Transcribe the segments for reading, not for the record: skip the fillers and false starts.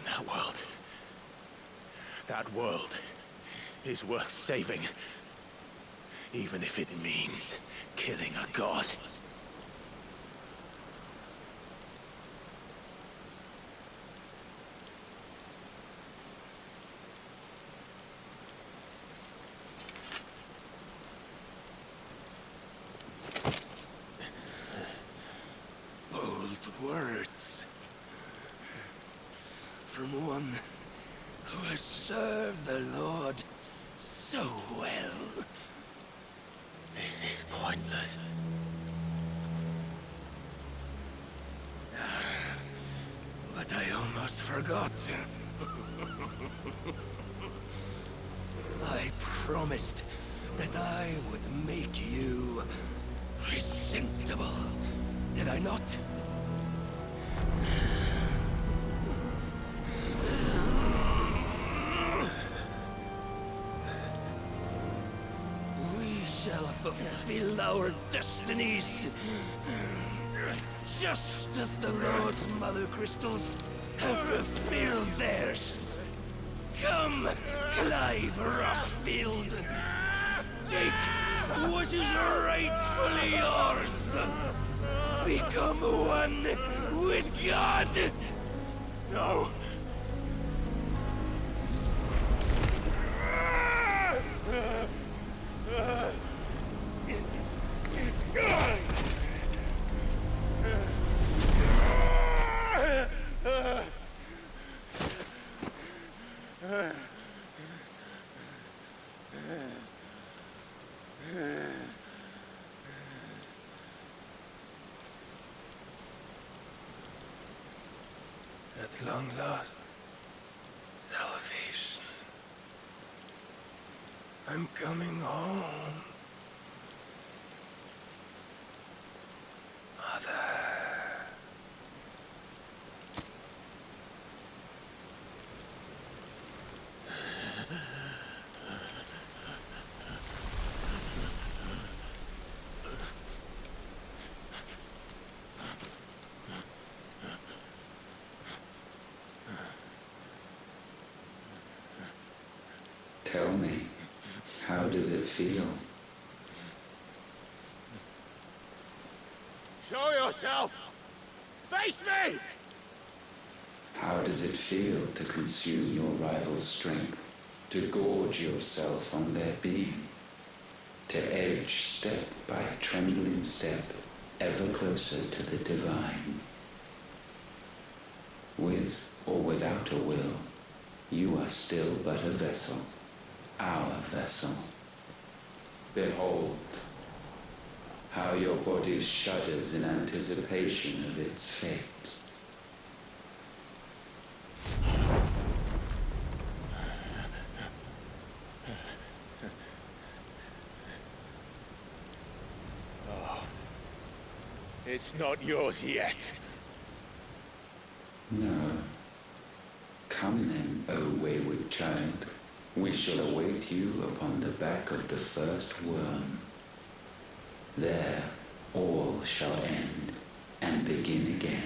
That world. That world is worth saving. Even if it means killing a god. Words from one who has served the Lord so well. This is pointless. But I almost forgot. I promised that I would make you presentable. Did I not? We shall fulfill our destinies, just as the Lord's mother crystals have fulfilled theirs. Come, Clive Rossfield, take what is rightfully yours. Become one with God! No! At long last, salvation. I'm coming home. Mother. Tell me, how does it feel? Show yourself! Face me! How does it feel to consume your rival's strength, to gorge yourself on their beam, to edge step by trembling step ever closer to the divine? With or without a will, you are still but a vessel, our vessel. Behold, how your body shudders in anticipation of its fate. Oh, it's not yours yet. No. Come then, O wayward child. We shall await you upon the back of the first worm. There all shall end and begin again.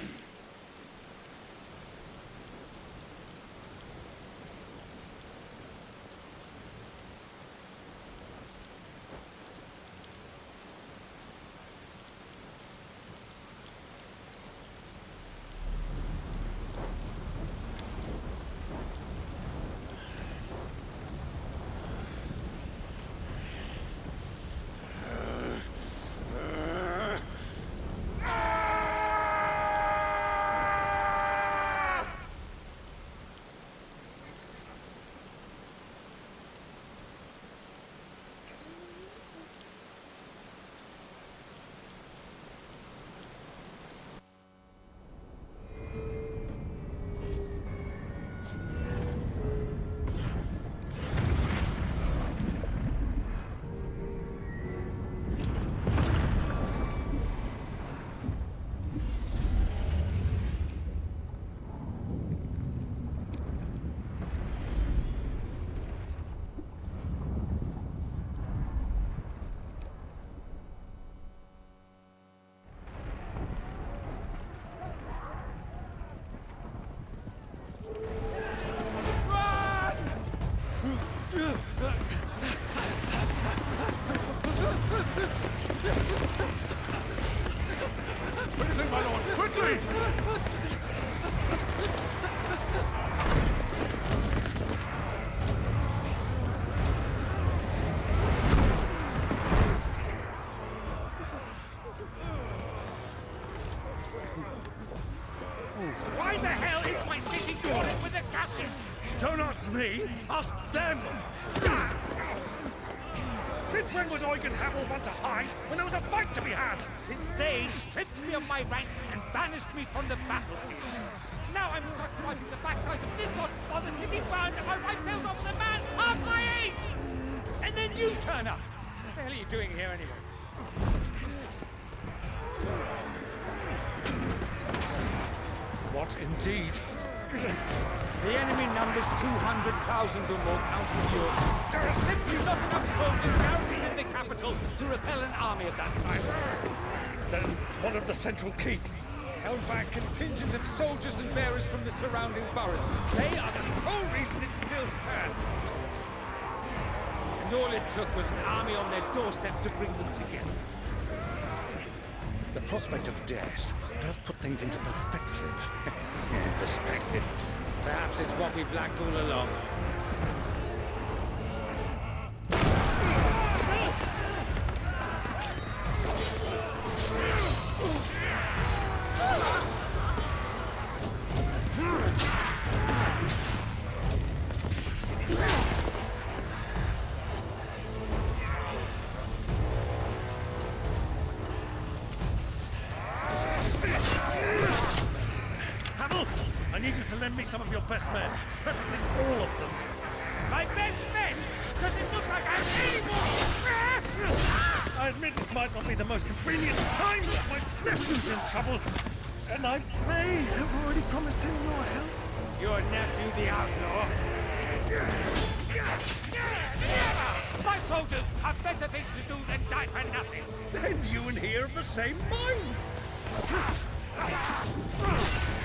Why the hell is my city crawling with a captain? Don't ask me, ask them! Since when was Eugen Hamel one to hide when there was a fight to be had? Since they stripped me of my rank and banished me from the battlefield. Now I'm stuck wiping the backsides of this lot while the city burns and my wife tells off the man half my age! And then you turn up! What the hell are you doing here anyway? What indeed? The enemy numbers 200,000 or more, counting yours. There are simply not enough soldiers garrisoned in the capital to repel an army of that size. Then what of the central keep? Held by a contingent of soldiers and bearers from the surrounding boroughs. They are the sole reason it still stands. And all it took was an army on their doorstep to bring them together. The prospect of death does put things into perspective. Perspective. Perhaps it's what we've lacked all along. I need you to lend me some of your best men, preferably all of them. My best men! Does it look like I'm anymore? I admit this might not be the most convenient time, but my nephew's in trouble, and I may have already promised him your help. Your nephew, the outlaw? My soldiers have better things to do than die for nothing! Then you and he are of the same mind!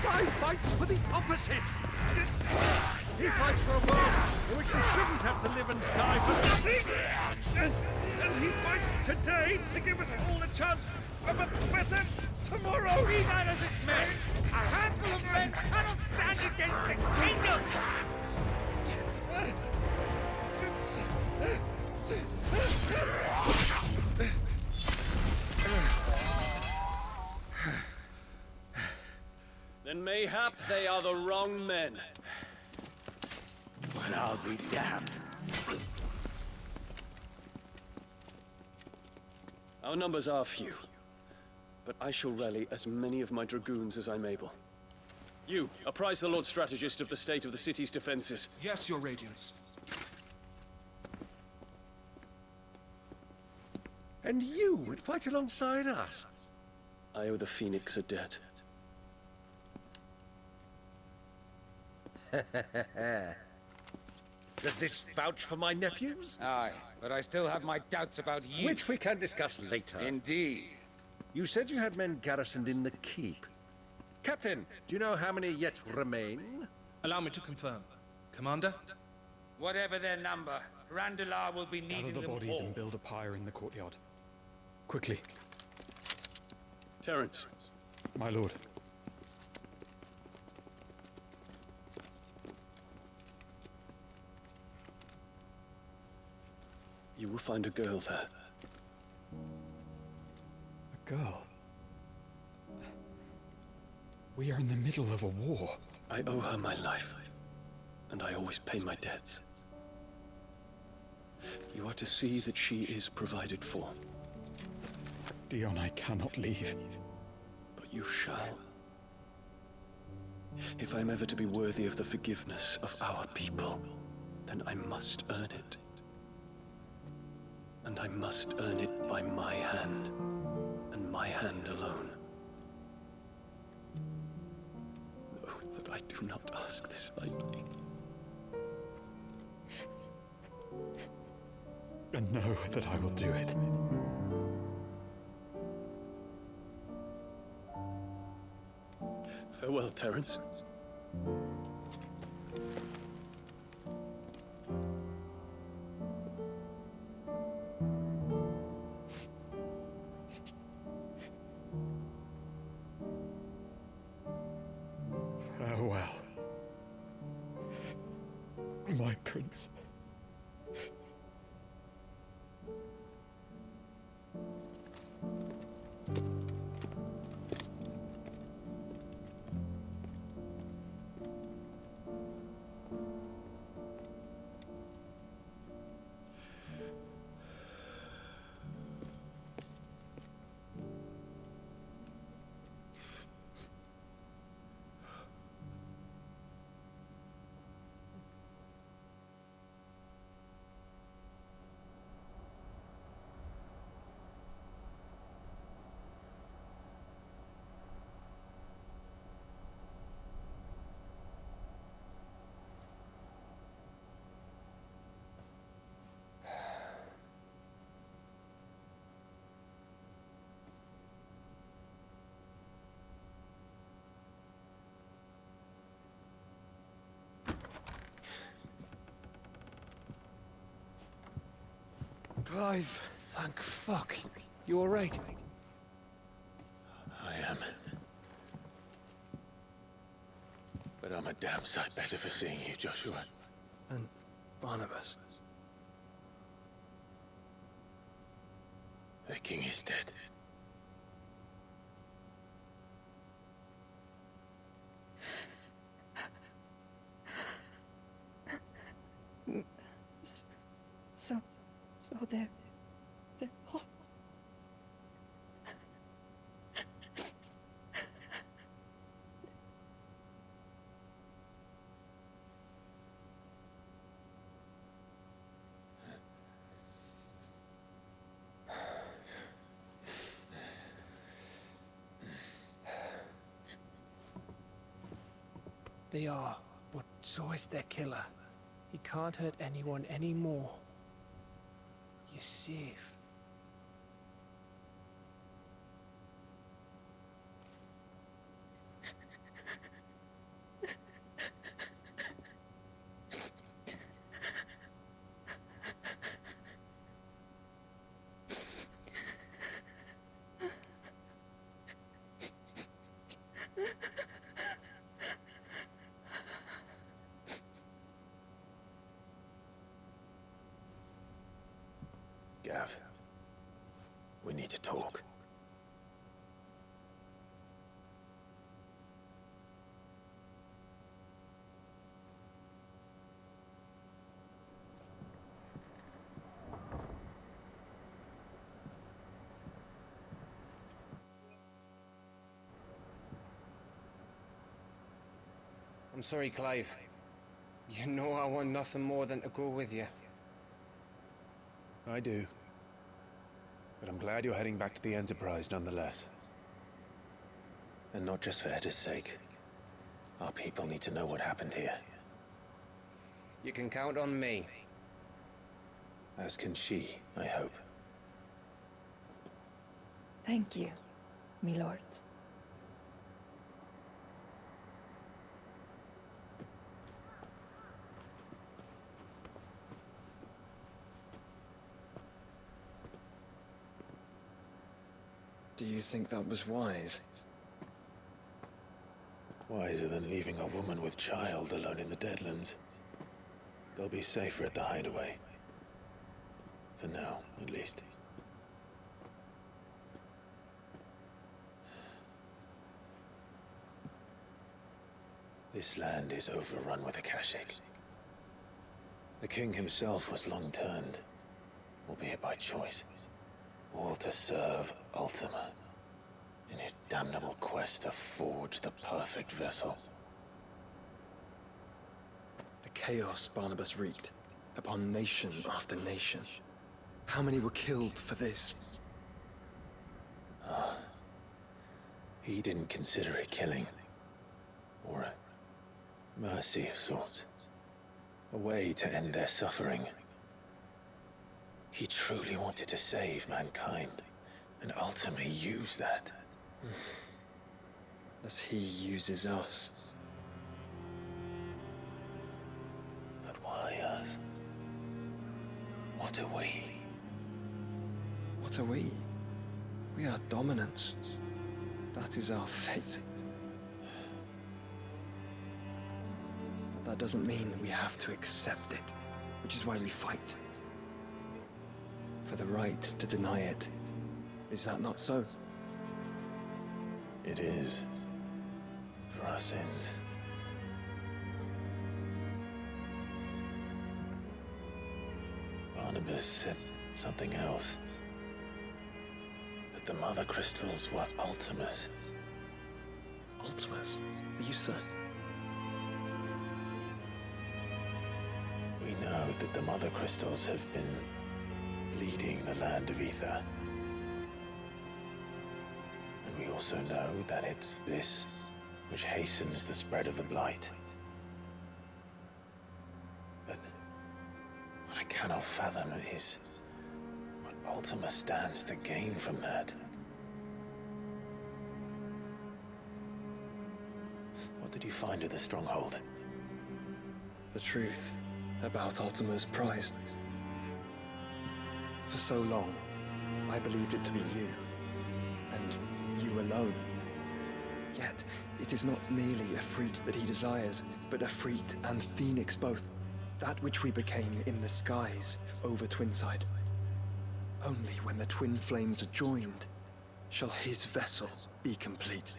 Clive fights for the opposite! He fights for a world in which we shouldn't have to live and die for nothing! And he fights today to give us all a chance of a better tomorrow! Be that as it may, a handful of men cannot stand against the kingdom! Then mayhap they are the wrong men. Well, I'll be damned. Our numbers are few, but I shall rally as many of my dragoons as I'm able. You, apprise the Lord Strategist of the state of the city's defenses. Yes, Your Radiance. And you would fight alongside us? I owe the Phoenix a debt. Does this vouch for my nephews? Aye, but I still have my doubts about you. Which we can discuss later. Indeed. You said you had men garrisoned in the keep. Captain, do you know how many yet remain? Allow me to confirm. Commander? Whatever their number, Randalar will be needing Gather the them bodies all. and build a pyre in the courtyard. Quickly. Terence. My lord. You will find a girl there. A girl? We are in the middle of a war. I owe her my life, and I always pay my debts. You are to see that she is provided for. Dion, I cannot leave. But you shall. If I'm ever to be worthy of the forgiveness of our people, then I must earn it. And I must earn it by my hand, and my hand alone. Know that I do not ask this lightly. And know that I will do it. Farewell, Terence. Farewell. My prince. Clive. Thank fuck. You alright? I am. But I'm a damn sight better for seeing you, Joshua. And Barnabas. The king is dead. So they're all... They are, but so is their killer. He can't hurt anyone anymore. You're safe. Gav, we need to talk. I'm sorry, Clive. You know I want nothing more than to go with you. I do. But I'm glad you're heading back to the Enterprise nonetheless. And not just for Etta's sake. Our people need to know what happened here. You can count on me. As can she, I hope. Thank you, my lords. Do you think that was wise? Wiser than leaving a woman with child alone in the Deadlands. They'll be safer at the hideaway. For now, at least. This land is overrun with Akashic. The king himself was long turned, albeit by choice. All to serve Ultima, in his damnable quest to forge the perfect vessel. The chaos Barnabas wreaked upon nation after nation. How many were killed for this? He didn't consider it killing. Or a mercy of sorts. A way to end their suffering. He truly wanted to save mankind, and ultimately used that. As he uses us. But why us? What are we? What are we? We are dominance. That is our fate. But that doesn't mean we have to accept it, which is why we fight. For the right to deny it. Is that not so? It is. For our sins. Barnabas said something else. That the Mother Crystals were Ultimas. Ultimas? Are you certain? We know that the Mother Crystals have been leading the land of Ether. And we also know that it's this which hastens the spread of the Blight. But what I cannot fathom is what Ultima stands to gain from that. What did you find at the Stronghold? The truth about Ultima's prize. For so long, I believed it to be you, and you alone. Yet, it is not merely a fruit that he desires, but a fruit and phoenix both, that which we became in the skies over Twinside. Only when the twin flames are joined shall his vessel be complete.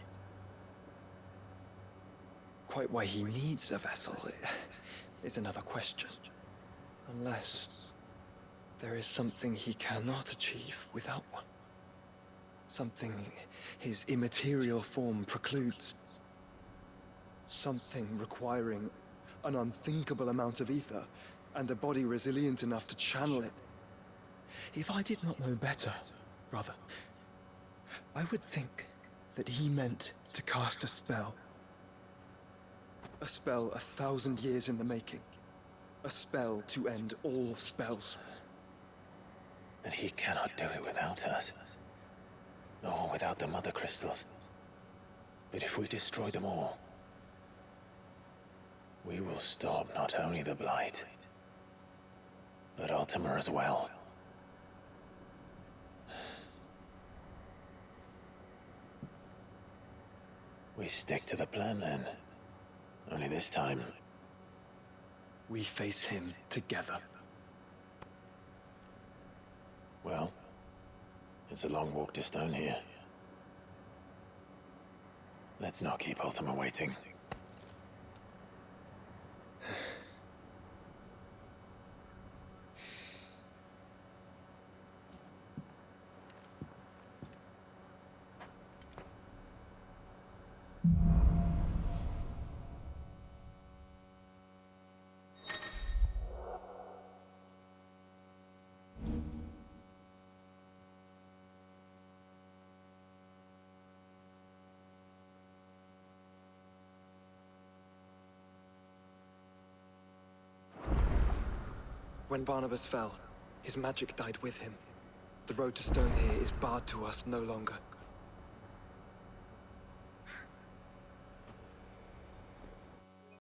Quite why he needs a vessel is another question. Unless there is something he cannot achieve without one. Something his immaterial form precludes. Something requiring an unthinkable amount of ether and a body resilient enough to channel it. If I did not know better, brother, I would think that he meant to cast a spell. A spell 1,000 years in the making. A spell to end all spells. And he cannot do it without us. Or without the mother crystals. But if we destroy them all, we will stop not only the Blight, but Ultima as well. We stick to the plan then. Only this time, we face him together. Well, it's a long walk to Stone here. Let's not keep Ultima waiting. When Barnabas fell, his magic died with him. The road to Stone here is barred to us no longer.